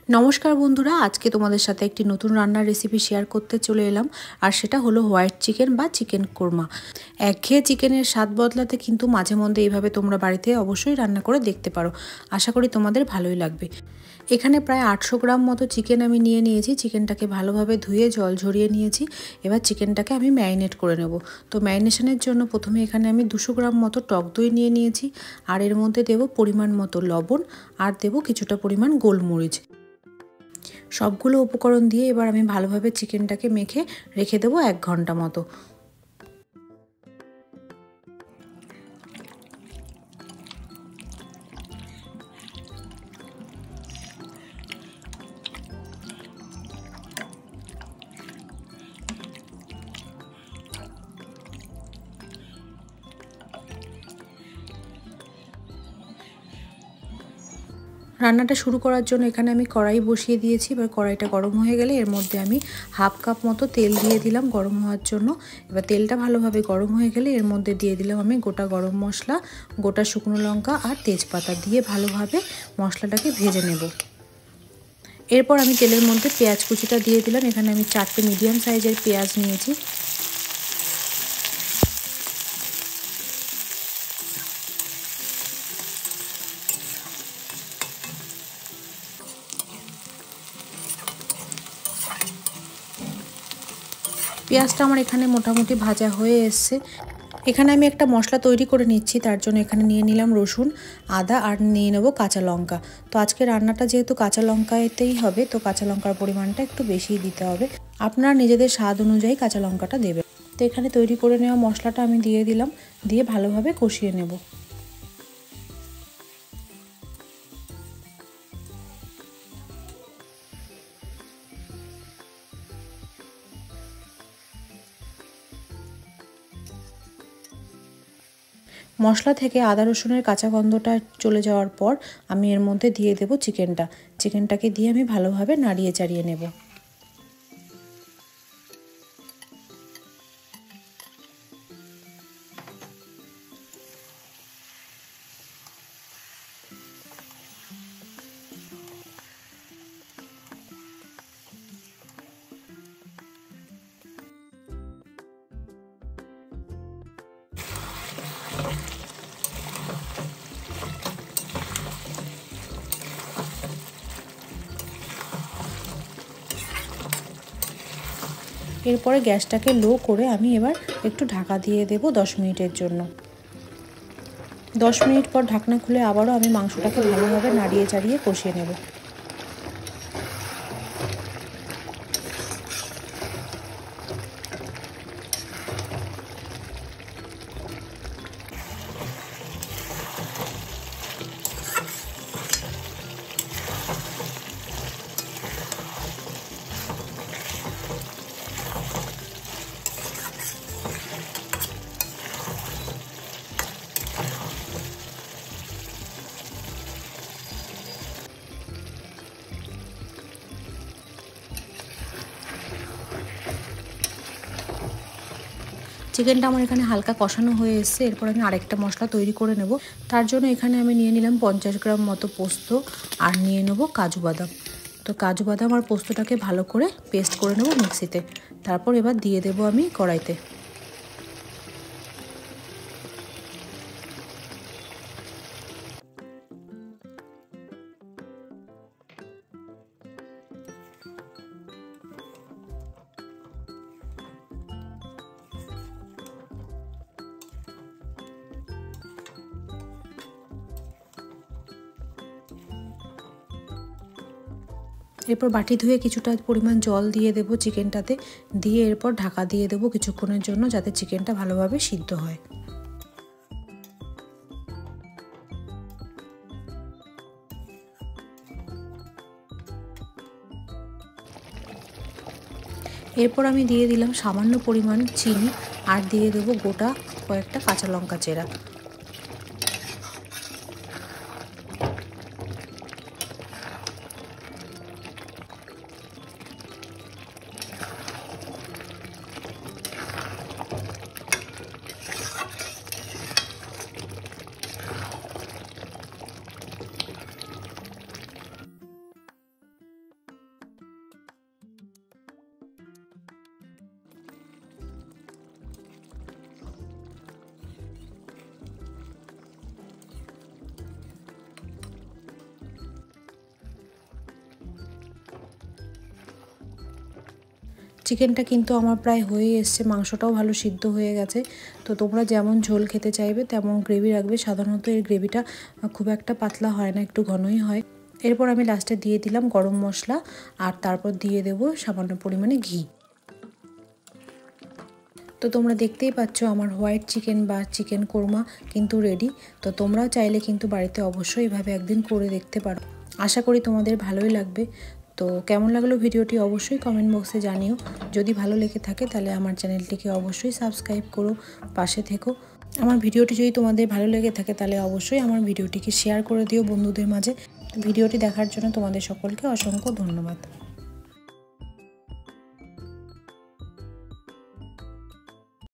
নমস্কার বন্ধুরা, আজকে তোমাদের সাথে একটি নতুন রান্নার রেসিপি শেয়ার করতে চলে এলাম। আর সেটা হলো হোয়াইট চিকেন বা চিকেন কোরমা। একঘেয়ে চিকেনের স্বাদ বদলাতে কিন্তু মাঝে মধ্যে এইভাবে তোমরা বাড়িতে অবশ্যই রান্না করে দেখতে পারো। আশা করি তোমাদের ভালোই লাগবে। এখানে প্রায় 800 গ্রাম মতো চিকেন আমি নিয়ে নিয়েছি। চিকেনটাকে ভালোভাবে ধুয়ে জল ঝরিয়ে নিয়েছি। এবার চিকেনটাকে আমি ম্যারিনেট করে নেব। তো ম্যারিনেশনের জন্য প্রথমে এখানে আমি 200 গ্রাম মতো টক দই নিয়ে নিয়েছি। আর এর মধ্যে দেব পরিমাণ মতো লবণ, আর দেব কিছুটা পরিমাণ গোলমরিচ। সবগুলো উপকরণ দিয়ে এবার আমি ভালোভাবে চিকেনটাকে মেখে রেখে দেবো 1 ঘন্টা মতো। রান্নাটা শুরু করার জন্য এখানে আমি কড়াই বসিয়ে দিয়েছি। এবার কড়াইটা গরম হয়ে গেলে এর মধ্যে আমি হাফ কাপ মতো তেল দিয়ে দিলাম গরম হওয়ার জন্য। এবার তেলটা ভালোভাবে গরম হয়ে গেলে এর মধ্যে দিয়ে দিলাম আমি গোটা গরম মশলা, গোটা শুকনো লঙ্কা আর তেজপাতা দিয়ে ভালোভাবে মশলাটাকে ভেজে নেব। এরপর আমি তেলের মধ্যে পেঁয়াজ কুচিটা দিয়ে দিলাম। এখানে আমি 4টে মিডিয়াম সাইজের পেঁয়াজ নিয়েছি। পেঁয়াজটা আমার এখানে মোটামুটি ভাজা হয়ে এসছে। এখানে আমি একটা মশলা তৈরি করে নিচ্ছি। তার জন্য এখানে নিয়ে নিলাম রসুন, আদা আর নিয়ে নেবো কাঁচা লঙ্কা। তো আজকে রান্নাটা যেহেতু কাঁচা লঙ্কাতেই হবে, তো কাঁচা লঙ্কার পরিমাণটা একটু বেশিই দিতে হবে। আপনারা নিজেদের স্বাদ অনুযায়ী কাঁচা লঙ্কাটা দেবেন। তো এখানে তৈরি করে নেওয়া মশলাটা আমি দিয়ে দিলাম, দিয়ে ভালোভাবে কষিয়ে নেব। মশলা থেকে আদা রসুনের কাঁচা গন্ধটা চলে যাওয়ার পর আমি এর মধ্যে দিয়ে দেব চিকেনটাকে দিয়ে আমি ভালোভাবে নাড়িয়ে চাড়িয়ে নেব। এরপরে গ্যাসটাকে লো করে আমি এবার একটু ঢাকা দিয়ে দেব 10 মিনিটের জন্য। 10 মিনিট পর ঢাকনা খুলে আবারও আমি মাংসটাকে ভালোভাবে নাড়িয়ে চাড়িয়ে কষিয়ে নেব। চিকেনটা আমার এখানে হালকা কষানো হয়ে এসছে। এরপর আমি আরেকটা মশলা তৈরি করে নেব। তার জন্য এখানে আমি নিয়ে নিলাম 50 গ্রাম মতো পোস্ত আর নিয়ে নেব কাজু বাদাম। তো কাজু বাদাম আর পোস্তটাকে ভালো করে পেস্ট করে নেব মিক্সিতে। তারপর এবার দিয়ে দেব আমি কড়াইতে। এরপর বাটি ধুয়ে কিছুটা পরিমাণ জল দিয়ে দেব চিকেনটাতে, দিয়ে এরপর ঢাকা দিয়ে দেব কিছুক্ষণের জন্য, যাতে চিকেনটা ভালোভাবে সিদ্ধ হয়। এরপর আমি দিয়ে দিলাম সামান্য পরিমাণ চিনি আর দিয়ে দেব গোটা কয়েকটা কাঁচা লঙ্কা চেরা। চিকেনটা কিন্তু আমার প্রায় হয়ে এসছে, মাংসটাও ভালো সিদ্ধ হয়ে গেছে। তো তোমরা যেমন ঝোল খেতে চাইবে তেমন গ্রেভি রাখবে। সাধারণত এর গ্রেভিটা খুব একটা পাতলা হয় না, একটু ঘনই হয়। এরপর আমি লাস্টে দিয়ে দিলাম গরম মশলা, আর তারপর দিয়ে দেবো সামান্য পরিমাণে ঘি। তো তোমরা দেখতেই পাচ্ছ আমার হোয়াইট চিকেন বা চিকেন কোরমা কিন্তু রেডি। তো তোমরাও চাইলে কিন্তু বাড়িতে অবশ্যই এভাবে একদিন করে দেখতে পারো। আশা করি তোমাদের ভালোই লাগবে। তো কেমন লাগলো ভিডিওটি অবশ্যই কমেন্ট বক্সে জানিও। যদি ভালো লেগে থাকে তাহলে আমার চ্যানেলটিকে অবশ্যই সাবস্ক্রাইব করো, পাশে থেকো। আমার ভিডিওটি যদি তোমাদের ভালো লেগে থাকে তাহলে অবশ্যই আমার ভিডিওটিকে শেয়ার করে দিও বন্ধুদের মাঝে। ভিডিওটি দেখার জন্য তোমাদের সকলকে অসংখ্য ধন্যবাদ।